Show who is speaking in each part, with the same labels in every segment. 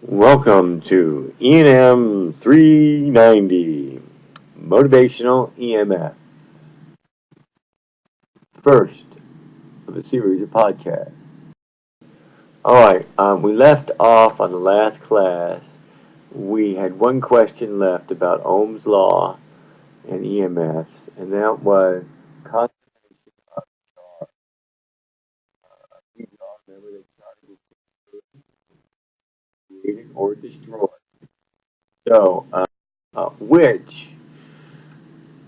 Speaker 1: Welcome to E&M 390, Motivational EMF, first of a series of podcasts. Alright, we left off on the last class. We had one question left about Ohm's Law and EMFs, and that was conservation of charge. Remember that charge is created or destroyed. So, which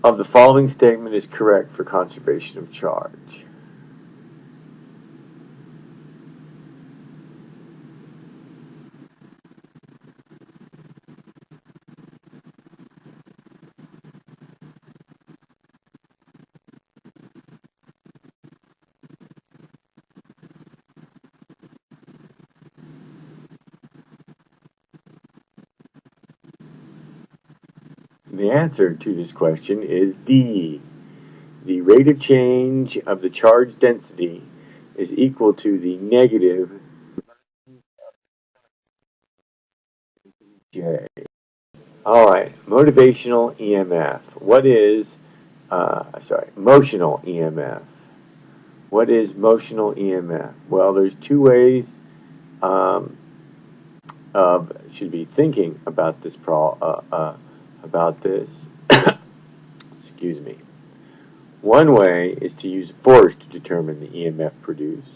Speaker 1: of the following statement is correct for conservation of charge? The answer to this question is D. The rate of change of the charge density is equal to the negative J. Alright, motivational EMF. What is, motional EMF. What is motional EMF? Well, there's two ways should be thinking about this excuse me. One way is to use force to determine the EMF produced.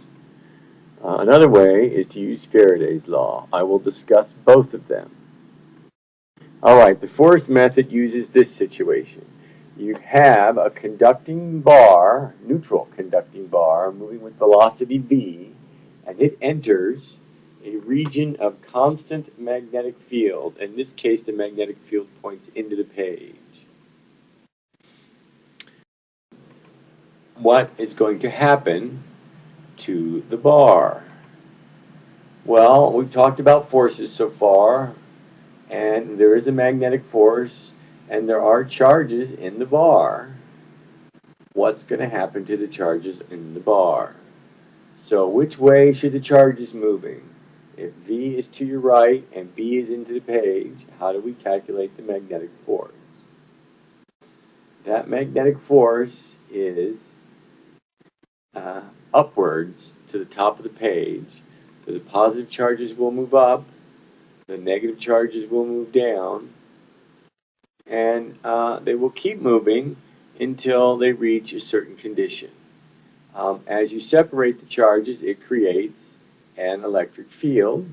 Speaker 1: Another way is to use Faraday's law. I will discuss both of them. Alright, the force method uses this situation. You have a conducting bar, neutral conducting bar, moving with velocity v, and it enters a region of constant magnetic field. In this case, the magnetic field points into the page. What is going to happen to the bar? Well, we've talked about forces so far, and there is a magnetic force, and there are charges in the bar. What's going to happen to the charges in the bar? So which way should the charges moving? If V is to your right and B is into the page, how do we calculate the magnetic force? That magnetic force is upwards to the top of the page. So the positive charges will move up, the negative charges will move down, and they will keep moving until they reach a certain condition. As you separate the charges, it creates an electric field.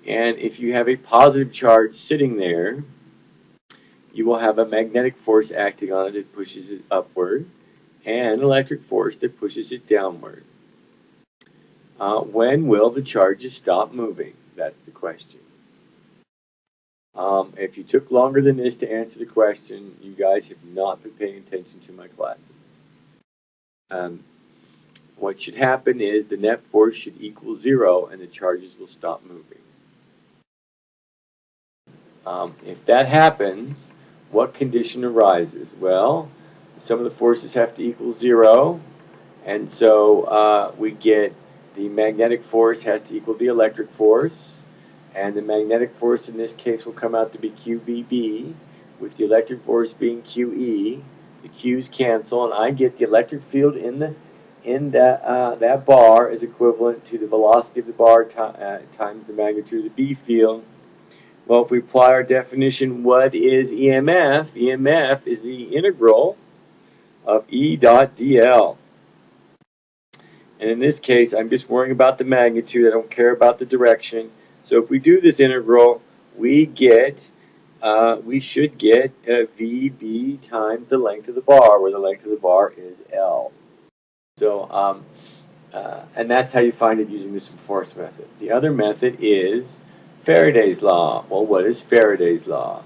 Speaker 1: And if you have a positive charge sitting there, you will have a magnetic force acting on it that pushes it upward, and an electric force that pushes it downward. When will the charges stop moving? That's the question. If you took longer than this to answer the question, you guys have not been paying attention to my classes. What should happen is the net force should equal 0 and the charges will stop moving. If that happens, what condition arises? Well, some of the forces have to equal 0, and so we get the magnetic force has to equal the electric force, and the magnetic force in this case will come out to be QVB, with the electric force being QE. The Q's cancel, and I get the electric field in that bar is equivalent to the velocity of the bar times the magnitude of the B field. Well, if we apply our definition, what is EMF? EMF is the integral of E dot dl. And in this case, I'm just worrying about the magnitude. I don't care about the direction. So if we do this integral, we should get VB times the length of the bar, where the length of the bar is L. So, and that's how you find it using this force method. The other method is Faraday's law. Well, what is Faraday's law?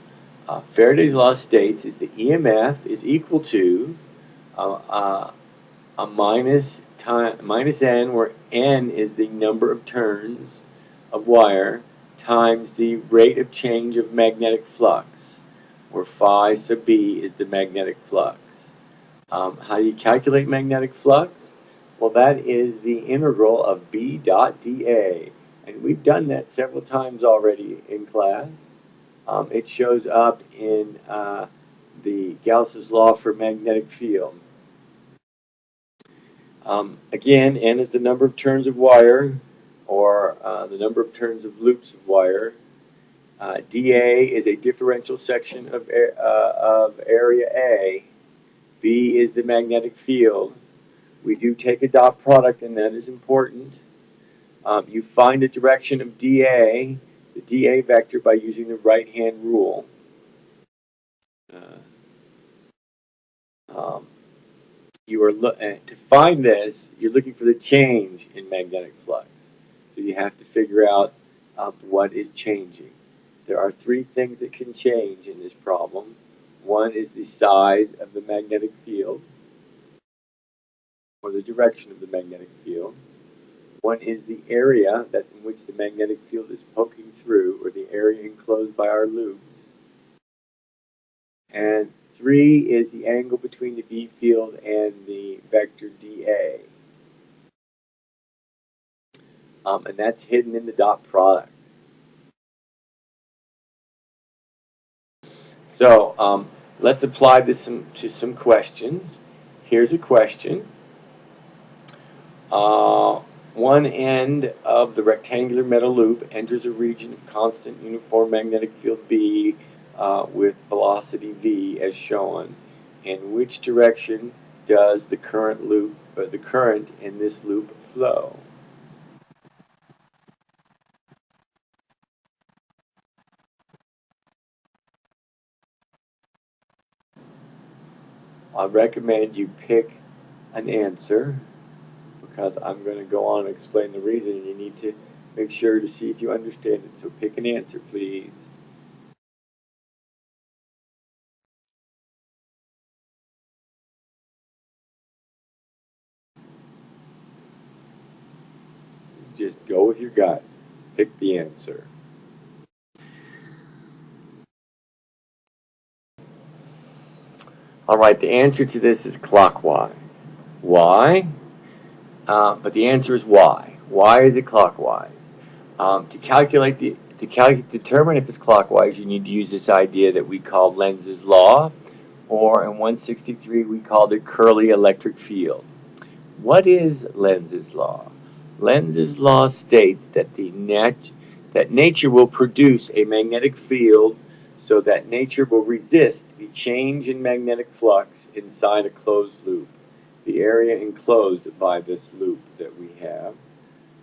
Speaker 1: Faraday's law states that the EMF is equal to a minus n, where n is the number of turns of wire, times the rate of change of magnetic flux, where phi sub b is the magnetic flux. How do you calculate magnetic flux? Well, that is the integral of B dot dA. And we've done that several times already in class. It shows up in the Gauss's law for magnetic field. Again, N is the number of turns of wire, or the number of turns of loops of wire. dA is a differential section of area A. B is the magnetic field. We do take a dot product, and that is important. You find the direction of dA, the dA vector, by using the right-hand rule. To find this, you're looking for the change in magnetic flux. So you have to figure out what is changing. There are three things that can change in this problem. One is the size of the magnetic field, or the direction of the magnetic field. One is the area in which the magnetic field is poking through, or the area enclosed by our loops. And three is the angle between the B field and the vector dA. And that's hidden in the dot product. So let's apply this to some questions. Here's a question. One end of the rectangular metal loop enters a region of constant uniform magnetic field B with velocity v as shown. In which direction does the current in this loop flow? I recommend you pick an answer, because I'm going to go on and explain the reason, and you need to make sure to see if you understand it. So pick an answer, please. Just go with your gut. Pick the answer. All right, the answer to this is clockwise. Why? But the answer is why. Why is it clockwise? To determine if it's clockwise, you need to use this idea that we call Lenz's law, or in 163 we called it Curly electric field. What is Lenz's law? Lenz's law states that nature will produce a magnetic field, so that nature will resist the change in magnetic flux inside a closed loop, the area enclosed by this loop that we have.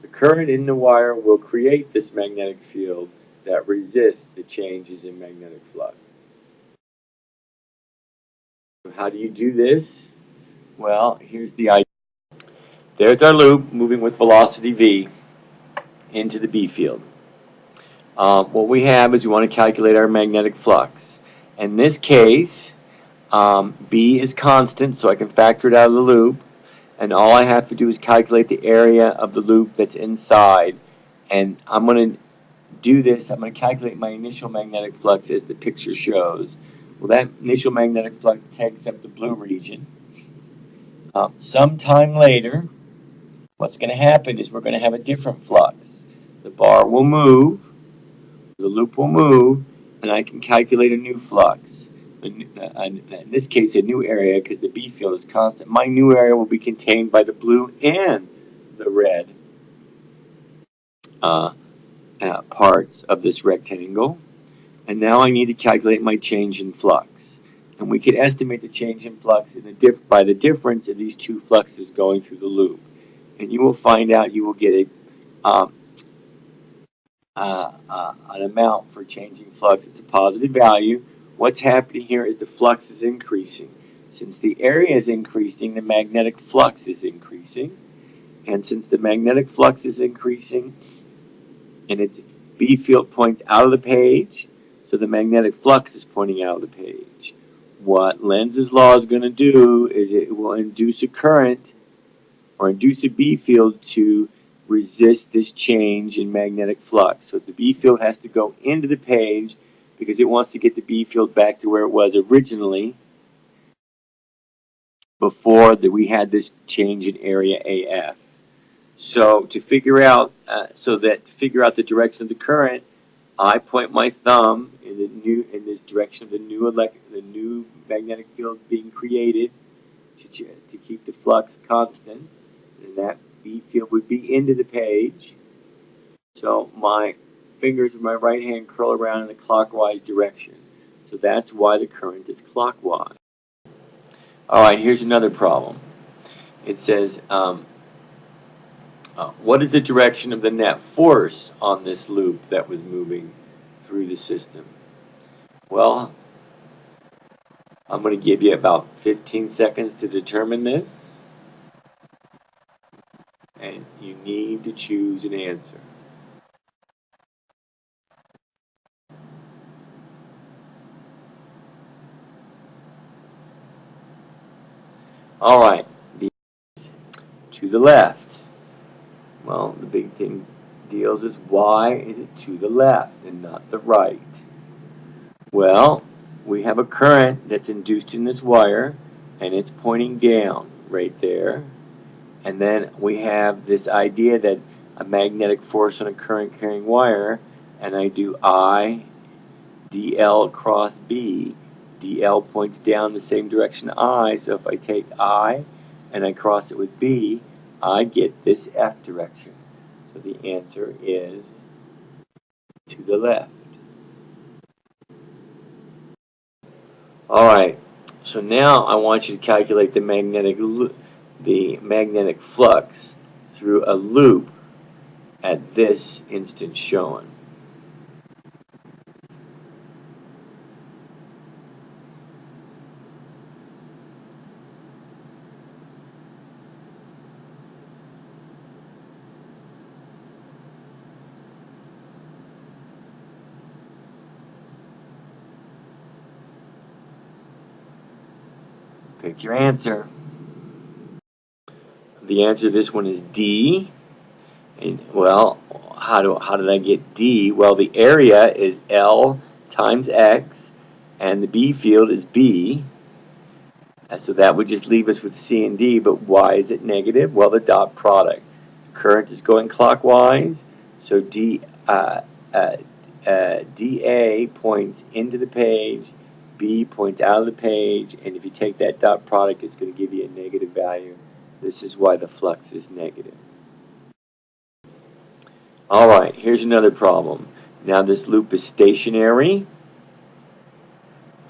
Speaker 1: The current in the wire will create this magnetic field that resists the changes in magnetic flux. How do you do this? Well, here's the idea. There's our loop moving with velocity v into the B field. What we have is we want to calculate our magnetic flux. In this case, B is constant, so I can factor it out of the loop. And all I have to do is calculate the area of the loop that's inside. And I'm going to do this. I'm going to calculate my initial magnetic flux as the picture shows. Well, that initial magnetic flux takes up the blue region. Sometime later, what's going to happen is we're going to have a different flux. The bar will move, the loop will move, and I can calculate a new flux. In this case, a new area, because the B field is constant. My new area will be contained by the blue and the red parts of this rectangle. And now I need to calculate my change in flux. And we can estimate the change in flux by the difference of these two fluxes going through the loop. And you will find out, you will get an amount for changing flux. It's a positive value. What's happening here is the flux is increasing. Since the area is increasing, the magnetic flux is increasing. And since the magnetic flux is increasing, and its B field points out of the page, so the magnetic flux is pointing out of the page. What Lenz's law is going to do is it will induce a current, or induce a B field to resist this change in magnetic flux. So the B field has to go into the page because it wants to get the B field back to where it was originally before we had this change in area AF. So to figure out to figure out the direction of the current, I point my thumb in this direction of the new magnetic field being created to keep the flux constant, and that B field would be into the page. So my fingers of my right hand curl around in a clockwise direction. So that's why the current is clockwise. All right, here's another problem. It says, what is the direction of the net force on this loop that was moving through the system? Well, I'm going to give you about 15 seconds to determine this, and you need to choose an answer. All right, to the left. Well, the big thing deals is why is it to the left and not the right? Well, we have a current that's induced in this wire, and it's pointing down right there. And then we have this idea that a magnetic force on a current carrying wire, and I do I, dl cross B. dl points down the same direction I, so if I take I and I cross it with B, I get this F direction. So the answer is to the left. All right, so now I want you to calculate the magnetic flux through a loop at this instant shown. Pick your answer. The answer to this one is D. And, well, how did I get D? Well, the area is L times X, and the B field is B. So that would just leave us with C and D, but why is it negative? Well, the dot product. Current is going clockwise, so DA points into the page, B points out of the page, and if you take that dot product, it's going to give you a negative value. This is why the flux is negative. All right, here's another problem. Now this loop is stationary.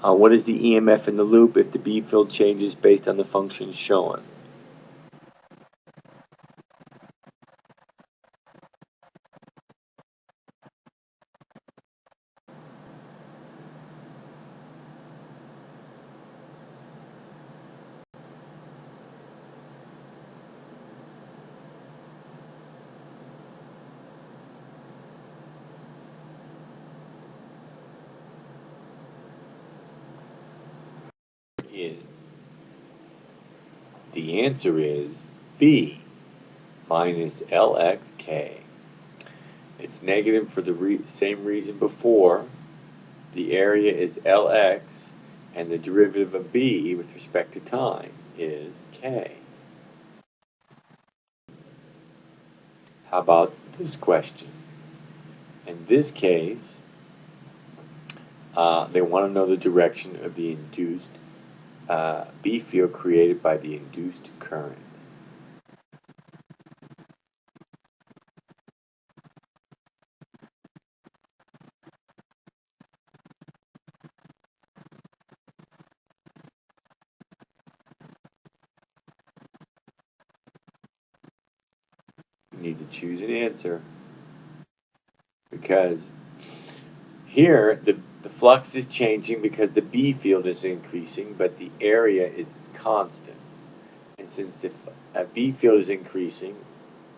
Speaker 1: What is the EMF in the loop if the B field changes based on the function shown? The answer is B, minus LXK. It's negative for the same reason before. The area is Lx, and the derivative of B with respect to time is K. How about this question? In this case, they want to know the direction of the induced B field created by the induced current. You need to choose an answer, because here the flux is changing because the B field is increasing, but the area is constant. And since the B field is increasing,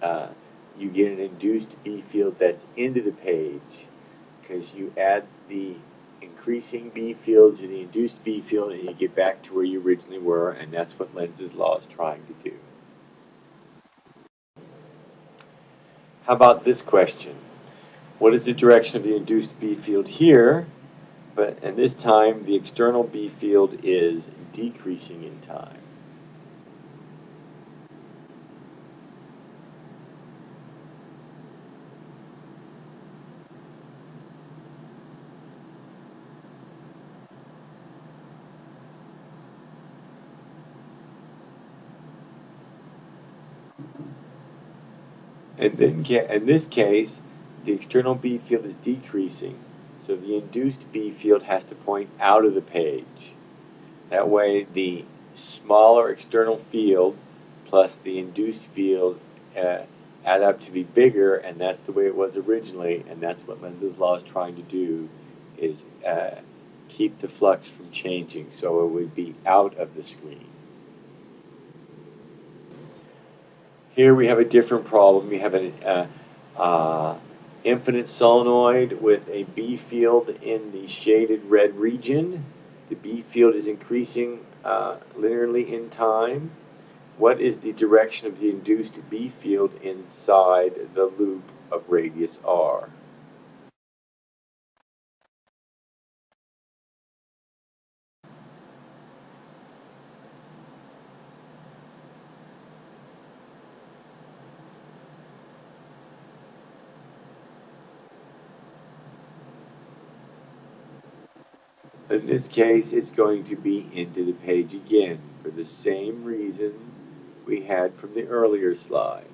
Speaker 1: you get an induced B field that's into the page, because you add the increasing B field to the induced B field and you get back to where you originally were, and that's what Lenz's law is trying to do. How about this question? What is the direction of the induced B field here? And this time the external B field is decreasing in time. And then in this case, the external B field is decreasing, so the induced B field has to point out of the page. That way, the smaller external field plus the induced field add up to be bigger, and that's the way it was originally, and that's what Lenz's law is trying to do, is keep the flux from changing, so it would be out of the screen. Here we have a different problem. We have an infinite solenoid with a B field in the shaded red region. The B field is increasing linearly in time. What is the direction of the induced B field inside the loop of radius r? In this case, it's going to be into the page again for the same reasons we had from the earlier slide.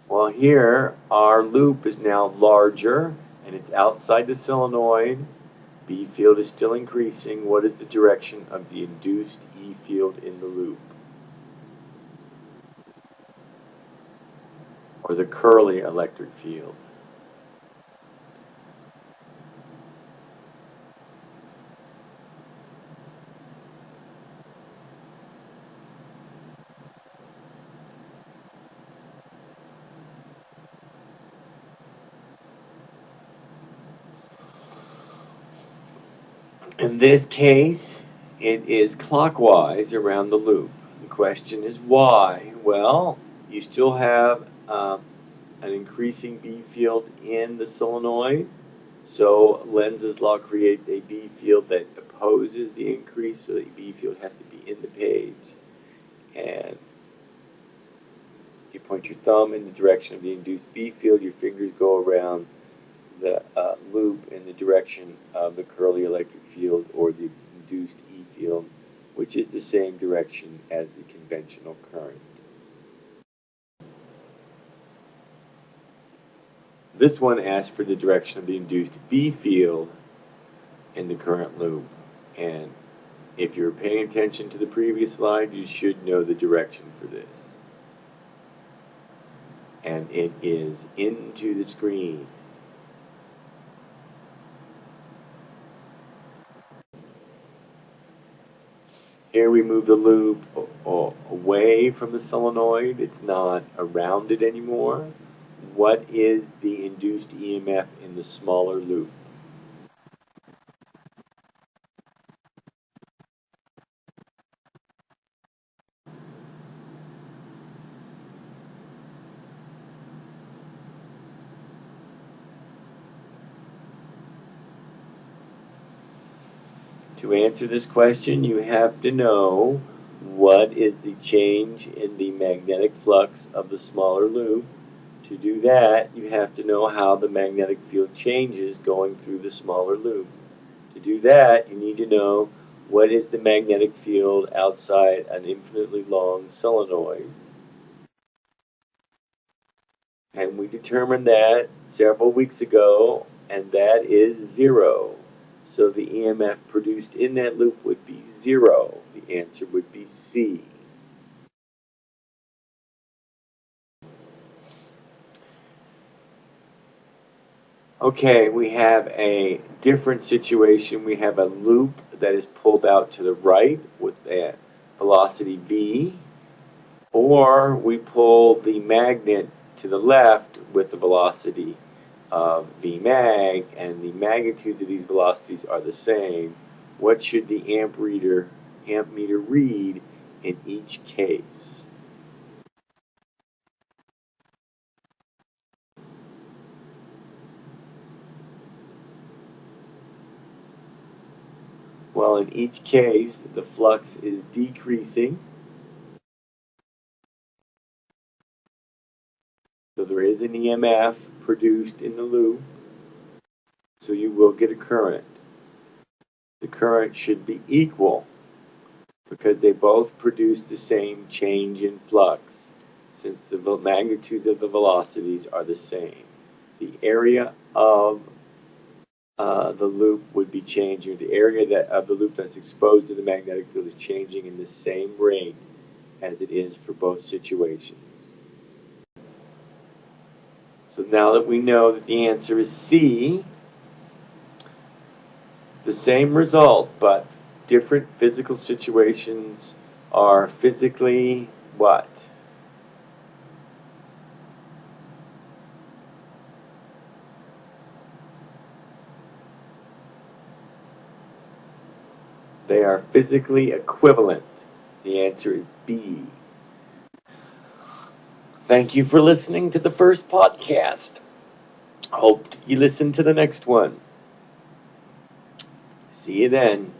Speaker 1: Well, here our loop is now larger and it's outside the solenoid. B field is still increasing. What is the direction of the induced E field in the loop? Or the curly electric field? In this case, it is clockwise around the loop. The question is why? Well, you still have an increasing B field in the solenoid. So Lenz's law creates a B field that opposes the increase, so the B field has to be in the page. And you point your thumb in the direction of the induced B field, your fingers go around the loop in the direction of the curly electric field or the induced E field, which is the same direction as the conventional current. This one asks for the direction of the induced B field in the current loop. And if you're paying attention to the previous slide, you should know the direction for this. And it is into the screen. Here we move the loop away from the solenoid. It's not around it anymore. What is the induced EMF in the smaller loop? To answer this question, you have to know what is the change in the magnetic flux of the smaller loop. To do that, you have to know how the magnetic field changes going through the smaller loop. To do that, you need to know what is the magnetic field outside an infinitely long solenoid. And we determined that several weeks ago, and that is 0. So the EMF produced in that loop would be 0. The answer would be C. Okay, we have a different situation. We have a loop that is pulled out to the right with a velocity v, or we pull the magnet to the left with the velocity of v mag, and the magnitudes of these velocities are the same. What should the amp meter read in each case? Well, in each case, the flux is decreasing. So there is an EMF produced in the loop, so you will get a current. the current should be equal because they both produce the same change in flux, since the magnitudes of the velocities are the same. The area of the loop would be changing. The area of the loop that's exposed to the magnetic field is changing in the same rate as it is for both situations. So now that we know that the answer is C, the same result, but different physical situations are physically what? They are physically equivalent. The answer is B. Thank you for listening to the first podcast. Hope you listen to the next one. See you then.